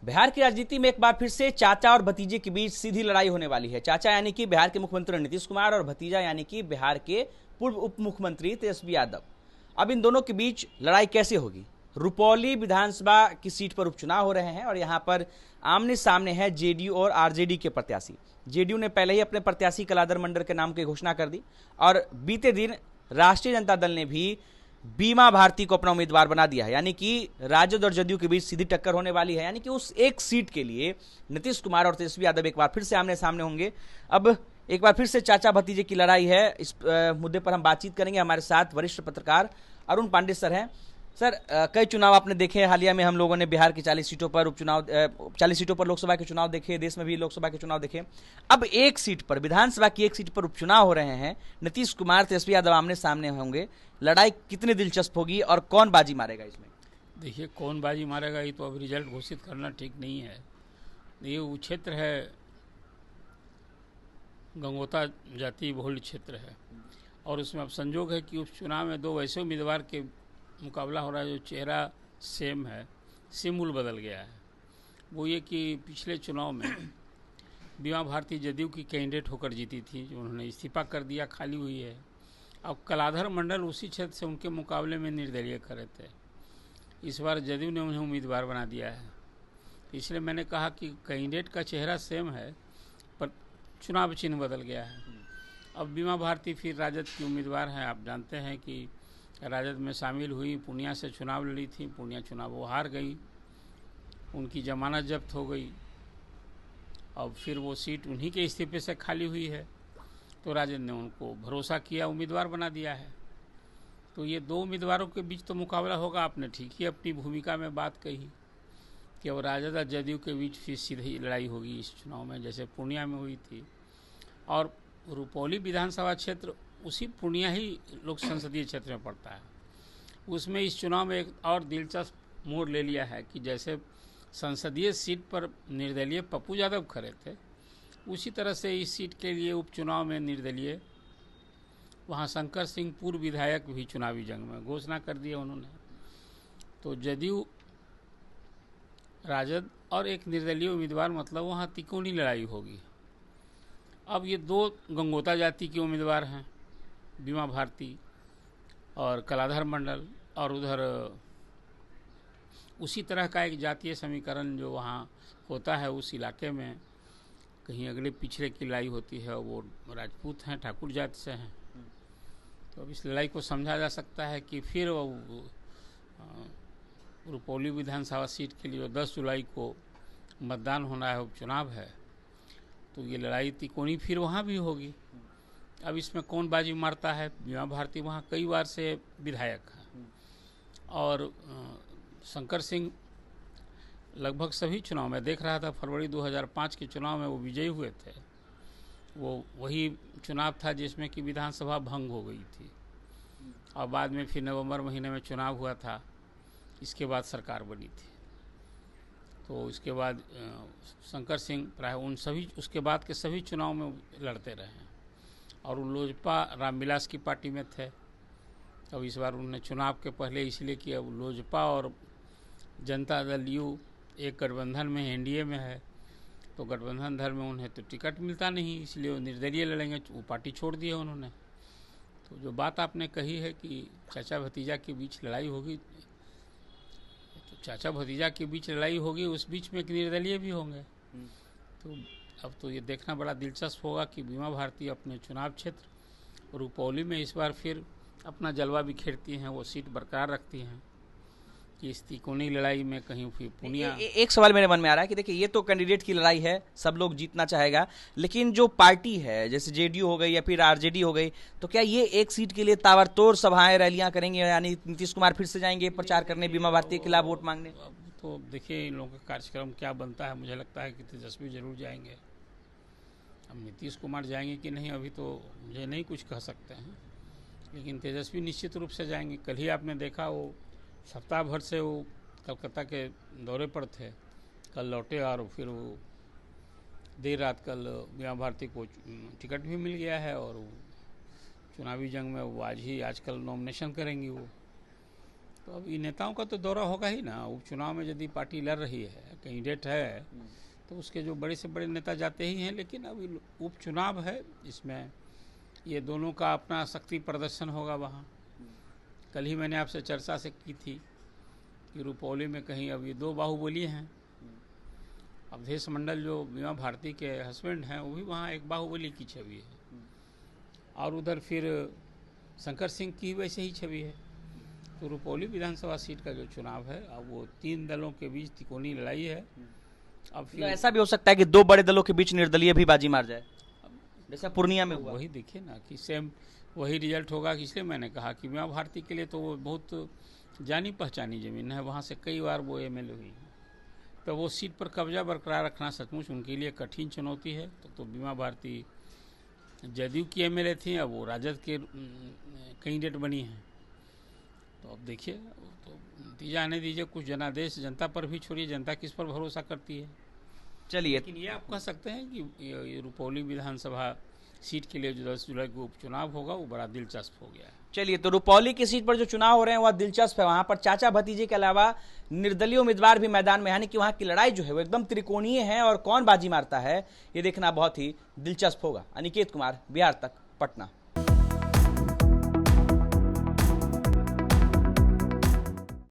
बिहार की राजनीति में एक बार फिर से चाचा और भतीजे के बीच सीधी लड़ाई होने वाली है। चाचा यानी कि बिहार के मुख्यमंत्री नीतीश कुमार और भतीजा यानी कि बिहार के पूर्व उप मुख्यमंत्री तेजस्वी यादव। अब इन दोनों के बीच लड़ाई कैसे होगी? रुपौली विधानसभा की सीट पर उपचुनाव हो रहे हैं और यहां पर आमने सामने है जेडीयू और आरजेडी के प्रत्याशी। जेडीयू ने पहले ही अपने प्रत्याशी कलाधर मंडल के नाम की घोषणा कर दी और बीते दिन राष्ट्रीय जनता दल ने भी बीमा भारती को अपना उम्मीदवार बना दिया है। यानी कि राजद और जदयू के बीच सीधी टक्कर होने वाली है। यानी कि उस एक सीट के लिए नीतीश कुमार और तेजस्वी यादव एक बार फिर से आमने सामने होंगे। अब एक बार फिर से चाचा भतीजे की लड़ाई है। इस मुद्दे पर हम बातचीत करेंगे। हमारे साथ वरिष्ठ पत्रकार अरुण पांडे सर हैं। सर, कई चुनाव आपने देखे। हालिया में हम लोगों ने बिहार की 40 सीटों पर उपचुनाव 40 सीटों पर लोकसभा के चुनाव देखे, देश में भी लोकसभा के चुनाव देखे। अब एक सीट पर, विधानसभा की एक सीट पर उपचुनाव हो रहे हैं। नीतीश कुमार तेजस्वी यादव आमने सामने होंगे। लड़ाई कितनी दिलचस्प होगी और कौन बाजी मारेगा इसमें? देखिए, कौन बाजी मारेगा ये तो अब रिजल्ट घोषित करना ठीक नहीं है। ये वो क्षेत्र है, गंगोता जाति बहुल क्षेत्र है और उसमें अब संजोग है कि उपचुनाव में दो वैसे उम्मीदवार के मुकाबला हो रहा है जो चेहरा सेम है, सिंबल बदल गया है। वो ये कि पिछले चुनाव में बीमा भारती जदयू की कैंडिडेट होकर जीती थी, जो उन्होंने इस्तीफा कर दिया, खाली हुई है। अब कलाधर मंडल उसी क्षेत्र से उनके मुकाबले में निर्दलीय करे थे। इस बार जदयू ने उन्हें उम्मीदवार बना दिया है। इसलिए मैंने कहा कि कैंडिडेट का चेहरा सेम है पर चुनाव चिन्ह बदल गया है। अब बीमा भारती फिर राजद की उम्मीदवार हैं। आप जानते हैं कि राजद में शामिल हुई, पूर्णिया से चुनाव लड़ी थी, पूर्णिया चुनाव वो हार गई, उनकी जमानत जब्त हो गई। अब फिर वो सीट उन्हीं के इस्तीफे से खाली हुई है, तो राजद ने उनको भरोसा किया, उम्मीदवार बना दिया है। तो ये दो उम्मीदवारों के बीच तो मुकाबला होगा। आपने ठीक ही अपनी भूमिका में बात कही कि अब राजद और जदयू के बीच फिर सीधी लड़ाई होगी इस चुनाव में, जैसे पूर्णिया में हुई थी। और रुपौली विधानसभा क्षेत्र उसी पूर्णिया ही लोक संसदीय क्षेत्र में पड़ता है। उसमें इस चुनाव में एक और दिलचस्प मोड़ ले लिया है कि जैसे संसदीय सीट पर निर्दलीय पप्पू यादव खड़े थे, उसी तरह से इस सीट के लिए उपचुनाव में निर्दलीय वहाँ शंकर सिंह पूर्व विधायक भी चुनावी जंग में घोषणा कर दिए उन्होंने। तो जदयू, राजद और एक निर्दलीय उम्मीदवार, मतलब वहाँ तिकोनी लड़ाई होगी। अब ये दो गंगोता जाति के उम्मीदवार हैं, बीमा भारती और कलाधर मंडल, और उधर उसी तरह का एक जातीय समीकरण जो वहाँ होता है उस इलाके में, कहीं अगले पिछड़े की लड़ाई होती है, वो राजपूत हैं, ठाकुर जाति से हैं। तो अब इस लड़ाई को समझा जा सकता है कि फिर रुपौली विधानसभा सीट के लिए 10 जुलाई को मतदान होना है, उपचुनाव है, तो ये लड़ाई तिकोनी फिर वहाँ भी होगी। अब इसमें कौन बाजी मारता है? बीमा भारती वहाँ कई बार से विधायक हैं और शंकर सिंह लगभग सभी चुनाव में देख रहा था। फरवरी 2005 के चुनाव में वो विजयी हुए थे। वो वही चुनाव था जिसमें कि विधानसभा भंग हो गई थी और बाद में फिर नवंबर महीने में चुनाव हुआ था। इसके बाद सरकार बनी थी। तो इसके बाद शंकर सिंह प्राय उन सभी उसके बाद के सभी चुनाव में लड़ते रहे हैं और वो लोजपा रामविलास की पार्टी में थे। अब इस बार उन्होंने चुनाव के पहले इसलिए कि अब लोजपा और जनता दल यू एक गठबंधन में, एनडीए में है, तो गठबंधन दल में उन्हें तो टिकट मिलता नहीं, इसलिए वो निर्दलीय लड़ेंगे। वो पार्टी छोड़ दी है उन्होंने। तो जो बात आपने कही है कि चाचा भतीजा के बीच लड़ाई होगी, तो चाचा भतीजा के बीच लड़ाई होगी, उस बीच में एक निर्दलीय भी होंगे। तो अब तो ये देखना बड़ा दिलचस्प होगा कि बीमा भारती अपने चुनाव क्षेत्र रुपौली में इस बार फिर अपना जलवा बिखेरती हैं, वो सीट बरकरार रखती हैं कि इस तिकोनी लड़ाई में कहीं फिर पूर्णिया। एक सवाल मेरे मन में आ रहा है कि देखिए, ये तो कैंडिडेट की लड़ाई है, सब लोग जीतना चाहेगा, लेकिन जो पार्टी है जैसे जेडीयू हो गई या फिर आरजेडी हो गई, तो क्या ये एक सीट के लिए ताबड़तोड़ सभाएं, रैलियां करेंगे? यानी नीतीश कुमार फिर से जाएंगे प्रचार करने, बीमा भारती के खिलाफ वोट मांगने? तो देखिए, इन लोगों का कार्यक्रम क्या बनता है। मुझे लगता है कि तेजस्वी जरूर जाएंगे। अब नीतीश कुमार जाएंगे कि नहीं अभी तो मुझे नहीं कुछ कह सकते हैं, लेकिन तेजस्वी निश्चित रूप से जाएंगे। कल ही आपने देखा वो सप्ताह भर से वो कलकत्ता के दौरे पर थे, कल लौटे और फिर वो देर रात कल बीमा भारती को टिकट भी मिल गया है और वो चुनावी जंग में वो आजकल नॉमिनेशन करेंगी वो। तो अब ये नेताओं का तो दौरा होगा ही ना। उपचुनाव में यदि पार्टी लड़ रही है, कैंडिडेट है, तो उसके जो बड़े से बड़े नेता जाते ही हैं। लेकिन अब उपचुनाव है, इसमें ये दोनों का अपना शक्ति प्रदर्शन होगा वहाँ। कल ही मैंने आपसे चर्चा से की थी कि रुपौली में कहीं अब ये दो बाहुबली हैं। अवधेश मंडल जो बीमा भारती के हस्बैंड हैं, वो भी वहाँ एक बाहुबली की छवि है, और उधर फिर शंकर सिंह की वैसे ही छवि है। तो रुपौली विधानसभा सीट का जो चुनाव है, अब वो 3 दलों के बीच तिकोनी लड़ाई है। अब फिर ऐसा भी हो सकता है कि 2 बड़े दलों के बीच निर्दलीय भी बाजी मार जाए, जैसा पूर्णिया में हुआ। वही देखिए ना कि सेम वही रिजल्ट होगा। कि इसलिए मैंने कहा कि बीमा भारती के लिए तो वो बहुत जानी पहचानी जमीन है, वहाँ से कई बार वो MLA हुई है, तो वो सीट पर कब्जा बरकरार रखना सचमुच उनके लिए कठिन चुनौती है। तो बीमा भारती जदयू की MLA थी, अब वो राजद के कैंडिडेट बनी हैं। तो अब देखिए, तो नतीजा आने दीजिए। कुछ जनादेश जनता पर भी छोड़िए, जनता किस पर भरोसा करती है। चलिए, लेकिन ये आप कह सकते हैं कि ये रुपौली विधानसभा सीट के लिए जो 10 जुलाई को उपचुनाव होगा, वो बड़ा दिलचस्प हो गया है। चलिए, तो रुपौली की सीट पर जो चुनाव हो रहे हैं वह दिलचस्प है। वहां पर चाचा भतीजे के अलावा निर्दलीय उम्मीदवार भी मैदान में, यानी कि वहां की लड़ाई जो है वो एकदम त्रिकोणीय है, और कौन बाजी मारता है ये देखना बहुत ही दिलचस्प होगा। अनिकेत कुमार, बिहार तक, पटना।